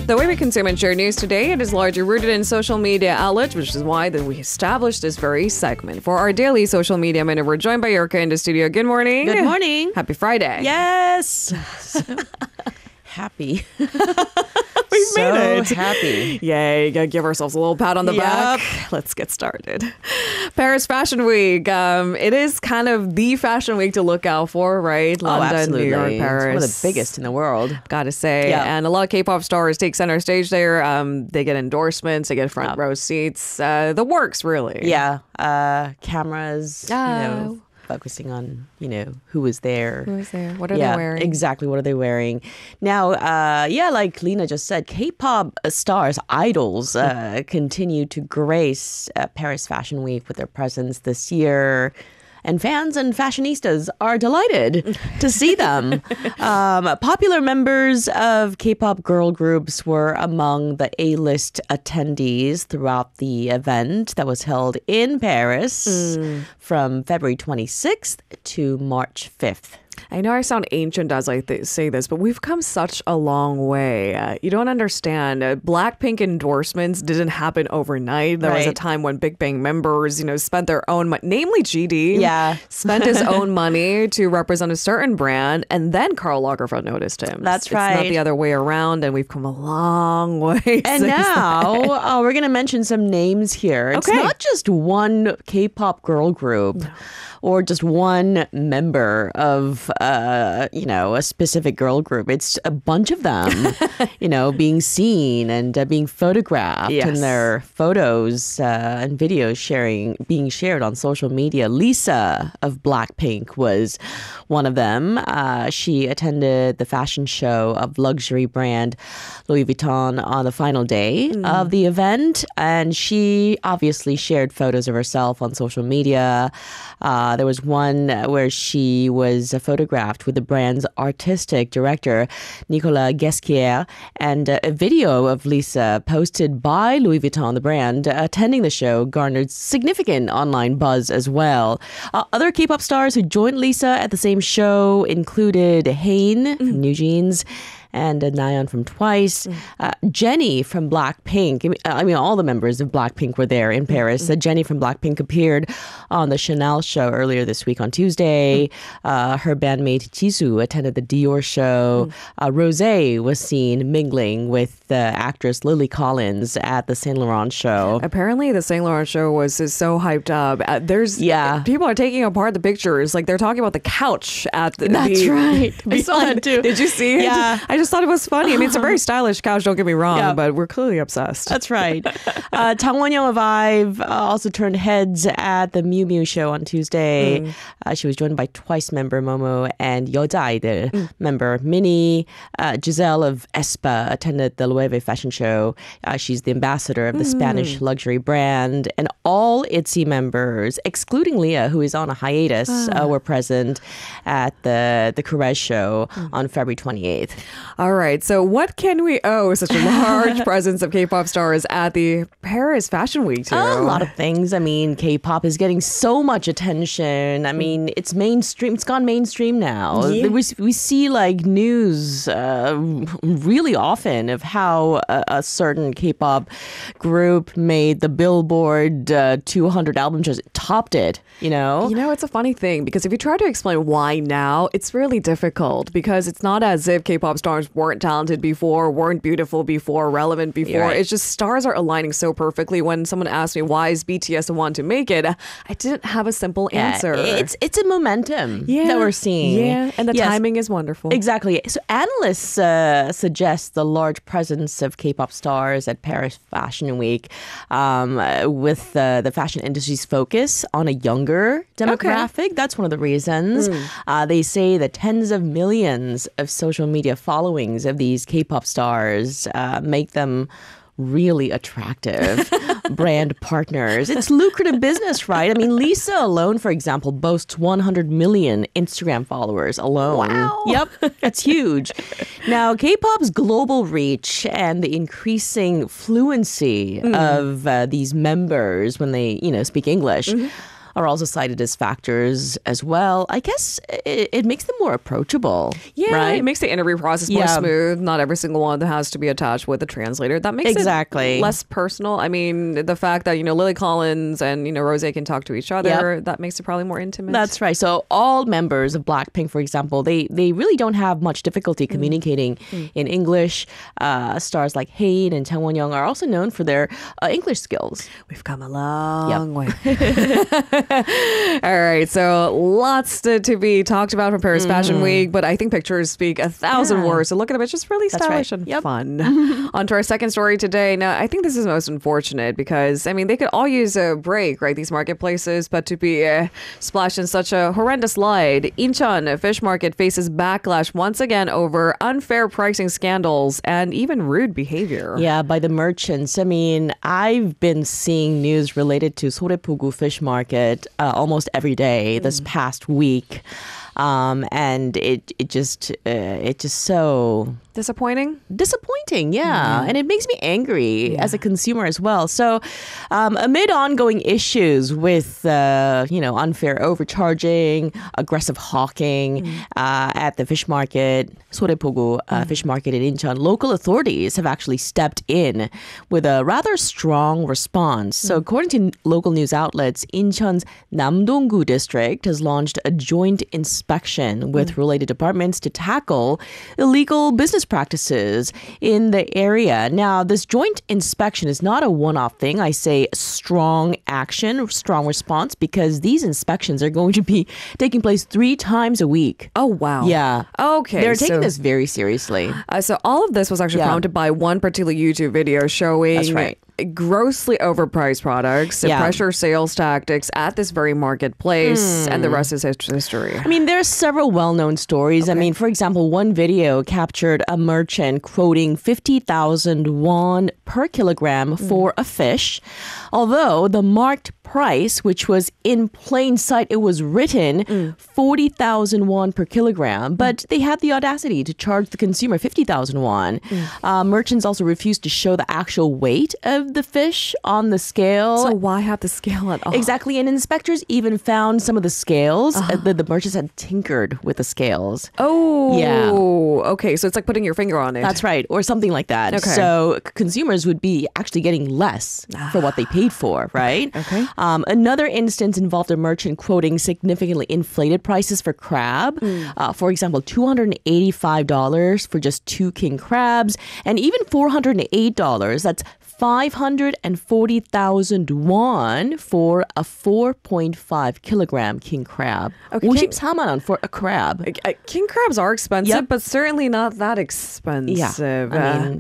The way we consume and share news today, it is largely rooted in social media outlets, which is why we established this very segment. For our daily social media minute, we're joined by Yurka in the studio. Good morning. Good morning. Happy Friday. Yes. Happy. We made it. Happy. Yay. Gotta give ourselves a little pat on the back. Let's get started. Paris Fashion Week. It is kind of the fashion week to look out for, right? London, absolutely. New York, Paris. It's one of the biggest in the world. Gotta say. Yeah. And a lot of K-pop stars take center stage there. They get endorsements. They get front row seats. The works, really. Yeah. Cameras, focusing on, who was there. Who is there? What are they wearing? Exactly. What are they wearing? Now, like Lena just said, K-pop stars, idols, continue to grace Paris Fashion Week with their presence this year. And fans and fashionistas are delighted to see them. Popular members of K-pop girl groups were among the A-list attendees throughout the event that was held in Paris from February 26th to March 5th. I know I sound ancient as I say this, but we've come such a long way. You don't understand. Blackpink endorsements didn't happen overnight. There was a time when Big Bang members, spent their own money, namely GD, spent his own money to represent a certain brand, and then Karl Lagerfeld noticed him. That's right. It's not the other way around, and we've come a long way. And now we're going to mention some names here. It's not just one K-pop girl group. No. Or just one member of, a specific girl group. It's a bunch of them, being seen and being photographed and their photos and videos being shared on social media. Lisa of Blackpink was one of them. She attended the fashion show of luxury brand Louis Vuitton on the final day of the event. And she obviously shared photos of herself on social media. There was one where she was photographed with the brand's artistic director, Nicolas Guesquière, and a video of Lisa posted by Louis Vuitton, the brand, attending the show garnered significant online buzz as well. Other K-pop stars who joined Lisa at the same show included Hain from New Jeans, and Nayeon from Twice. Jennie from Blackpink. I mean, all the members of Blackpink were there in Paris. Jennie from Blackpink appeared on the Chanel show earlier this week on Tuesday. Her bandmate Jisoo attended the Dior show. Rosé was seen mingling with the actress Lily Collins at the Saint Laurent show. Apparently, the Saint Laurent show was so hyped up. People are taking apart the pictures. Like, they're talking about the couch at the... That's right. I saw that too. Did you see it? Yeah. I just thought it was funny. I mean, it's a very stylish couch, don't get me wrong, but we're clearly obsessed. That's right. Tang Won-young of IVE also turned heads at the Miu Miu show on Tuesday. She was joined by Twice member Momo and 여자 아이들 member Minnie. Giselle of aespa attended the Loewe fashion show. She's the ambassador of the Spanish luxury brand. And all ITZY members, excluding Leah, who is on a hiatus, were present at the Carez show on February 28th. All right. So what can we owe such a large presence of K-pop stars at the Paris Fashion Week to? A lot of things. I mean, K-pop is getting so much attention. I mean, it's mainstream. It's gone mainstream now. Yeah. We see like news really often of how a certain K-pop group made the Billboard 200 album charts, topped it, it's a funny thing because if you try to explain why now, it's really difficult because it's not as if K-pop stars weren't talented before, weren't beautiful before, relevant before. Right. It's just stars are aligning so perfectly. When someone asked me why is BTS the one to make it, I didn't have a simple answer. It's a momentum that we're seeing. Yeah, and the timing is wonderful. Exactly. So analysts suggest the large presence of K-pop stars at Paris Fashion Week with the fashion industry's focus on a younger demographic. That's one of the reasons. They say that tens of millions of social media followings of these K-pop stars make them really attractive brand partners. It's lucrative business, right? I mean, Lisa alone, for example, boasts 100 million Instagram followers alone. Wow. Yep, that's huge. Now, K-pop's global reach and the increasing fluency of these members when they, speak English are also cited as factors as well. I guess it makes them more approachable. Yeah, right? It makes the interview process more smooth. Not every single one that has to be attached with a translator. That makes it less personal. I mean, the fact that, Lily Collins and, Rose can talk to each other, that makes it probably more intimate. That's right. So all members of Blackpink, for example, they really don't have much difficulty communicating in English. Stars like Hae and Jang Won-young are also known for their English skills. We've come a long way. All right. So lots to be talked about from Paris Fashion Week, but I think pictures speak 1,000 words. So look at them. It's just really stylish and fun. On to our second story today. Now, I think this is most unfortunate because, they could all use a break, right? These marketplaces, but to be splashed in such a horrendous slide. Incheon, a fish market, faces backlash once again over unfair pricing scandals and even rude behavior. Yeah, by the merchants. I've been seeing news related to Sorepogu fish market almost every day this past week. And it just so disappointing, yeah. And it makes me angry as a consumer as well. So amid ongoing issues with unfair overcharging, aggressive hawking at the fish market, Sorepogu fish market in Incheon, local authorities have actually stepped in with a rather strong response. So according to local news outlets, Incheon's Namdong-gu district has launched a joint inspection with related departments to tackle illegal business practices in the area. Now, this joint inspection is not a one-off thing. I say strong action, strong response, because these inspections are going to be taking place 3 times a week. Oh, wow. Yeah. Okay. They're taking this very seriously. So all of this was actually prompted by one particular YouTube video showing grossly overpriced products, pressure sales tactics at this very marketplace, and the rest is history. There are several well-known stories. For example, one video captured a merchant quoting 50,000 won per kilogram for a fish, although the marked price, which was in plain sight, it was written 40,000 won per kilogram, but they had the audacity to charge the consumer 50,000 won. Merchants also refused to show the actual weight of the fish on the scale. So why have the scale at all? Exactly, and inspectors even found some of the scales. The merchants had tinkered with the scales. Oh, yeah. Okay, so it's like putting your finger on it. That's right, or something like that. Okay. So consumers would be actually getting less for what they paid for, right? Okay. Another instance involved a merchant quoting significantly inflated prices for crab. For example, $285 for just 2 king crabs, and even $408. That's 540,000 won for a 4.5 kilogram king crab. Okay, 54만 원 for a crab. King crabs are expensive, but certainly not that expensive. Yeah,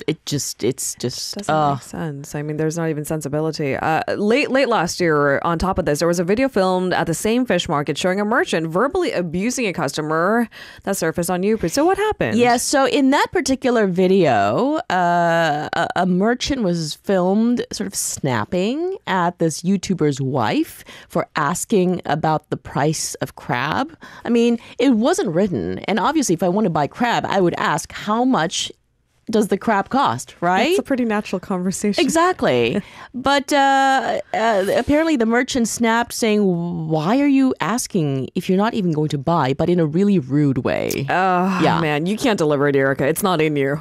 it's just doesn't make sense. There's not even sensibility. Late last year, on top of this, there was a video filmed at the same fish market showing a merchant verbally abusing a customer that surfaced on YouTube. So what happened? Yeah, so in that particular video, a merchant was filmed sort of snapping at this YouTuber's wife for asking about the price of crab. It wasn't written. And obviously, if I want to buy crab, I would ask how much does the crab cost, right? It's a pretty natural conversation. Exactly. But apparently the merchant snapped saying, why are you asking if you're not even going to buy, but in a really rude way? Oh, man, you can't deliver it, Erica. It's not in you.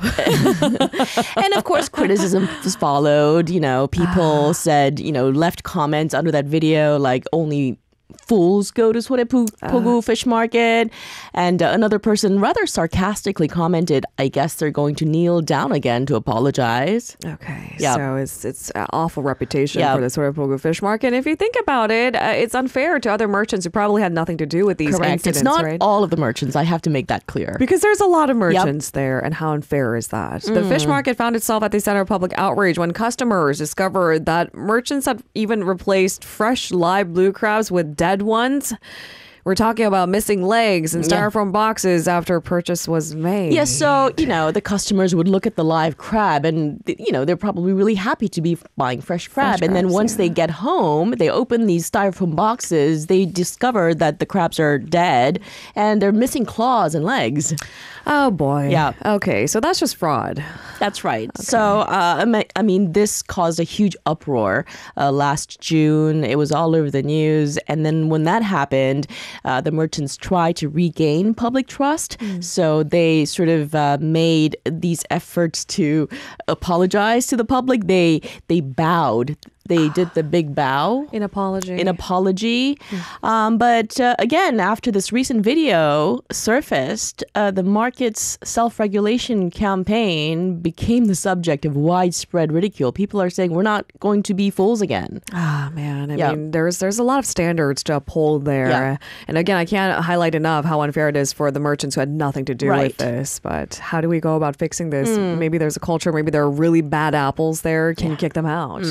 And of course, criticism was followed. People said, left comments under that video like only fools go to Sorepogu fish market. And another person rather sarcastically commented, I guess they're going to kneel down again to apologize. Okay. Yep. So it's an awful reputation for the Sorepogu fish market. If you think about it, it's unfair to other merchants who probably had nothing to do with these incidents. It's not all of the merchants. I have to make that clear. Because there's a lot of merchants there. And how unfair is that? The fish market found itself at the center of public outrage when customers discovered that merchants had even replaced fresh live blue crabs with dead ones, We're talking about missing legs and styrofoam boxes after purchase was made. Yeah, so, the customers would look at the live crab and, they're probably really happy to be buying fresh crab. And then once they get home, they open these styrofoam boxes, they discover that the crabs are dead and they're missing claws and legs. Oh, boy. Yeah. Okay, so that's just fraud. That's right. Okay. So, this caused a huge uproar last June. It was all over the news. And then when that happened, the merchants tried to regain public trust. So they sort of made these efforts to apologize to the public. They bowed. They did the big bow. In apology. But again, after this recent video surfaced, the market's self-regulation campaign became the subject of widespread ridicule. People are saying we're not going to be fools again. Ah, man. I mean, there's a lot of standards to uphold there. Yeah. And again, I can't highlight enough how unfair it is for the merchants who had nothing to do with this. But how do we go about fixing this? Maybe there's a culture. Maybe there are really bad apples there. Can you kick them out?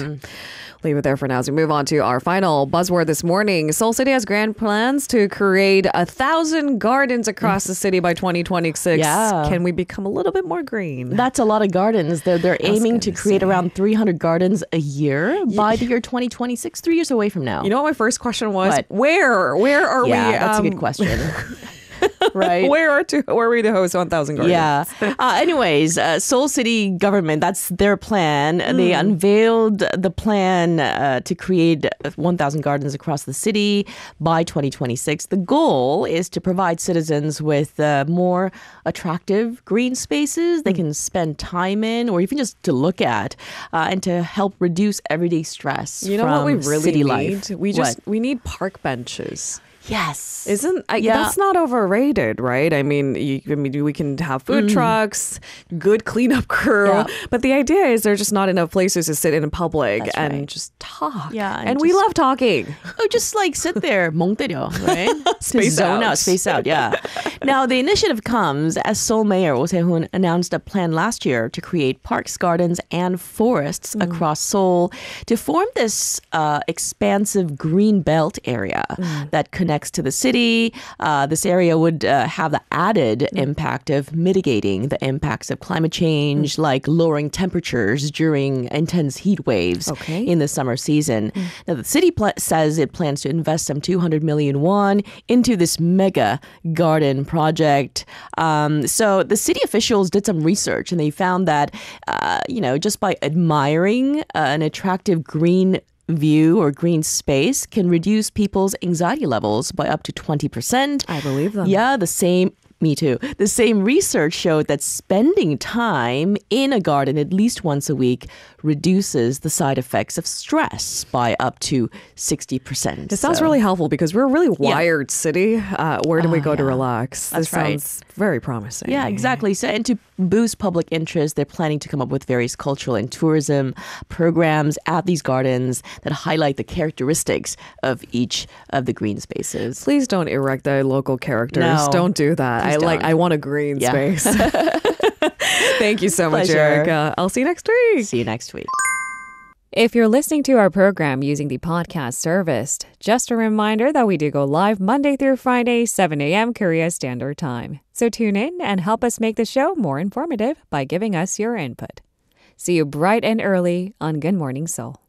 Leave it there for now as we move on to our final buzzword this morning. Seoul City has grand plans to create 1,000 gardens across the city by 2026. Yeah. Can we become a little bit more green? That's a lot of gardens. They're aiming to create around 300 gardens a year by the year 2026, 3 years away from now. You know what my first question was? What? Where are we? Yeah, that's a good question. Right. Where are we to host 1,000 gardens? Yeah. Anyways, Seoul City government, that's their plan. They unveiled the plan to create 1,000 gardens across the city by 2026. The goal is to provide citizens with more attractive green spaces they can spend time in or even just to look at and to help reduce everyday stress. You know from what we really city need? life? We need park benches. Yes. That's not overrated, right? I mean, we can have food trucks, good cleanup crew, but the idea is there's just not enough places to sit in public and just talk. Yeah, and we love talking. Oh, just like sit there, 멍 때려, right? Space out. Yeah. Now the initiative comes as Seoul Mayor Oh Se-hoon announced a plan last year to create parks, gardens, and forests across Seoul to form this expansive green belt area that connects to the city. This area would have the added impact of mitigating the impacts of climate change, like lowering temperatures during intense heat waves in the summer season. Now, the city says it plans to invest some 200 million won into this mega garden project. So the city officials did some research and they found that, just by admiring an attractive green view or green space can reduce people's anxiety levels by up to 20%. I believe them. Yeah, me too. The same research showed that spending time in a garden at least once a week reduces the side effects of stress by up to 60%. It sounds really helpful because we're a really wired city. Where do we go to relax? This sounds very promising. Yeah, exactly. So, and to boost public interest, they're planning to come up with various cultural and tourism programs at these gardens that highlight the characteristics of each of the green spaces. Please don't erect the local characters. No, don't do that. I want a green space. Thank you so much, Erica. I'll see you next week. See you next week. If you're listening to our program using the podcast service, just a reminder that we do go live Monday through Friday, 7 a.m. Korea Standard Time. So tune in and help us make the show more informative by giving us your input. See you bright and early on Good Morning Seoul.